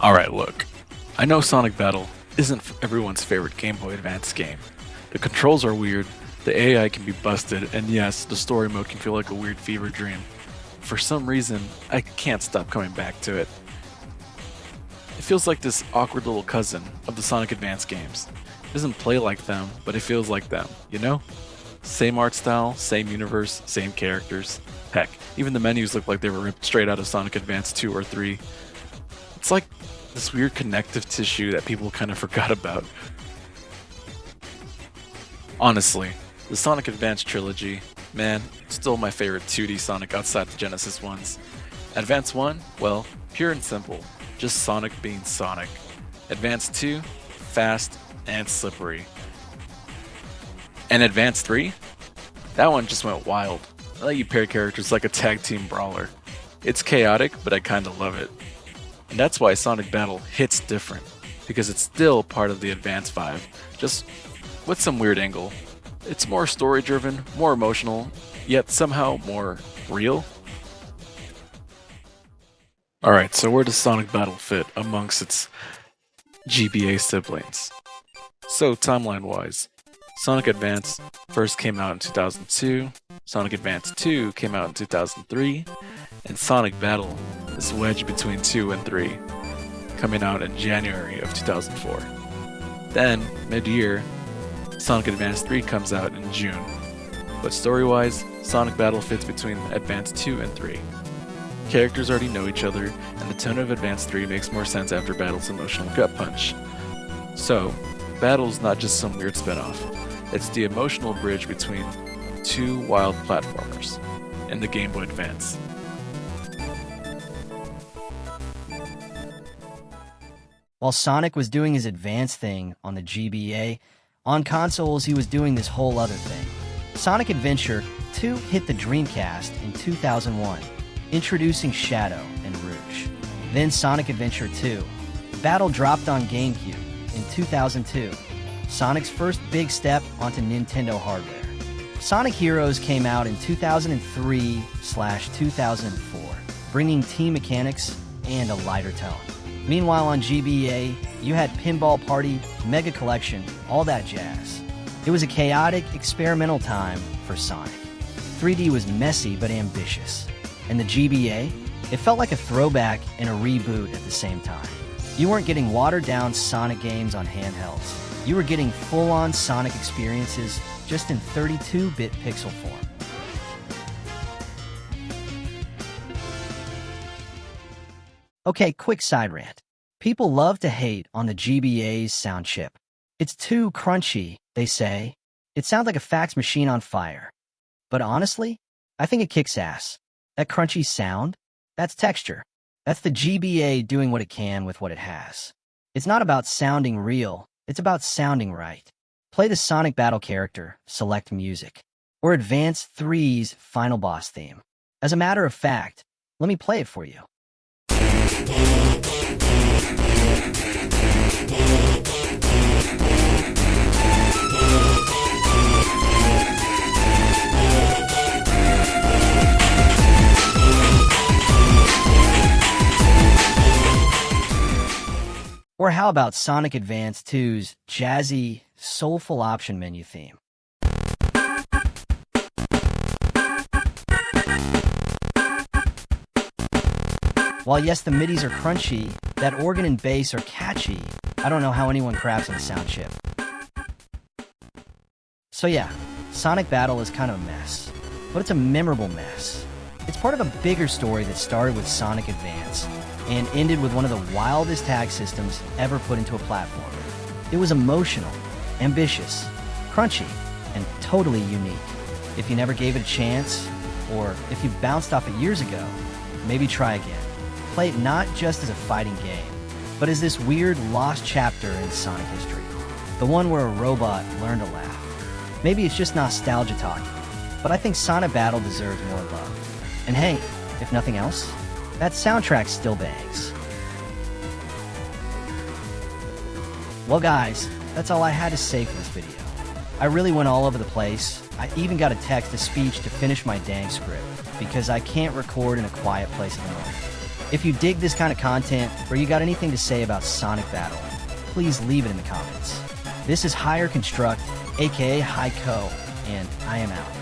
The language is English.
Alright, look. I know Sonic Battle isn't everyone's favorite Game Boy Advance game. The controls are weird, the AI can be busted, and yes, the story mode can feel like a weird fever dream. For some reason, I can't stop coming back to it. It feels like this awkward little cousin of the Sonic Advance games. It doesn't play like them, but it feels like them, you know? Same art style, same universe, same characters. Heck, even the menus look like they were ripped straight out of Sonic Advance 2 or 3. It's like this weird connective tissue that people kind of forgot about. Honestly, the Sonic Advance trilogy, man, it's still my favorite 2D Sonic outside the Genesis ones. Advance 1, well, pure and simple, just Sonic being Sonic. Advance 2, fast and slippery. And Advance 3? That one just went wild. I let you pair characters like a tag team brawler. It's chaotic, but I kinda love it. And that's why Sonic Battle hits different, because it's still part of the Advance vibe, just with some weird angle. It's more story driven, more emotional, yet somehow more real. Alright, so where does Sonic Battle fit amongst its GBA siblings? So timeline wise, Sonic Advance first came out in 2002, Sonic Advance 2 came out in 2003, and Sonic Battle is wedged between 2 and 3, coming out in January of 2004. Then, mid-year, Sonic Advance 3 comes out in June. But story-wise, Sonic Battle fits between Advance 2 and 3. Characters already know each other, and the tone of Advance 3 makes more sense after Battle's emotional gut punch. So, Battle's not just some weird spin-off, it's the emotional bridge between two wild platformers in the Game Boy Advance. While Sonic was doing his Advance thing on the GBA, on consoles he was doing this whole other thing. Sonic Adventure 2 hit the Dreamcast in 2001, introducing Shadow and Rouge. Then Sonic Adventure 2. Battle dropped on GameCube in 2002, Sonic's first big step onto Nintendo hardware. Sonic Heroes came out in 2003/2004, bringing team mechanics and a lighter tone. Meanwhile on GBA, you had Pinball Party, Mega Collection, all that jazz. It was a chaotic, experimental time for Sonic. 3D was messy but ambitious. And the GBA, it felt like a throwback and a reboot at the same time. You weren't getting watered-down Sonic games on handhelds. You were getting full-on Sonic experiences just in 32-bit pixel form. Okay, quick side rant. People love to hate on the GBA's sound chip. It's too crunchy, they say. It sounds like a fax machine on fire. But honestly, I think it kicks ass. That crunchy sound, that's texture. That's the GBA doing what it can with what it has. It's not about sounding real, it's about sounding right. Play the Sonic Battle character, select music, or Advance 3's final boss theme. As a matter of fact, let me play it for you. Or how about Sonic Advance 2's jazzy, soulful option menu theme? While yes, the midis are crunchy, that organ and bass are catchy, I don't know how anyone craps on a sound chip. So yeah, Sonic Battle is kind of a mess, but it's a memorable mess. It's part of a bigger story that started with Sonic Advance and ended with one of the wildest tag systems ever put into a platform. It was emotional, ambitious, crunchy, and totally unique. If you never gave it a chance, or if you bounced off it years ago, maybe try again. Play it not just as a fighting game, but as this weird lost chapter in Sonic history. The one where a robot learned to laugh. Maybe it's just nostalgia talking, but I think Sonic Battle deserves more love. And hey, if nothing else, that soundtrack still bangs. Well guys, that's all I had to say for this video. I really went all over the place. I even got a text-to-speech to finish my dang script, because I can't record in a quiet place at the moment. If you dig this kind of content, or you got anything to say about Sonic Battle, please leave it in the comments. This is Higher Construct, aka Hi-Co, and I am out.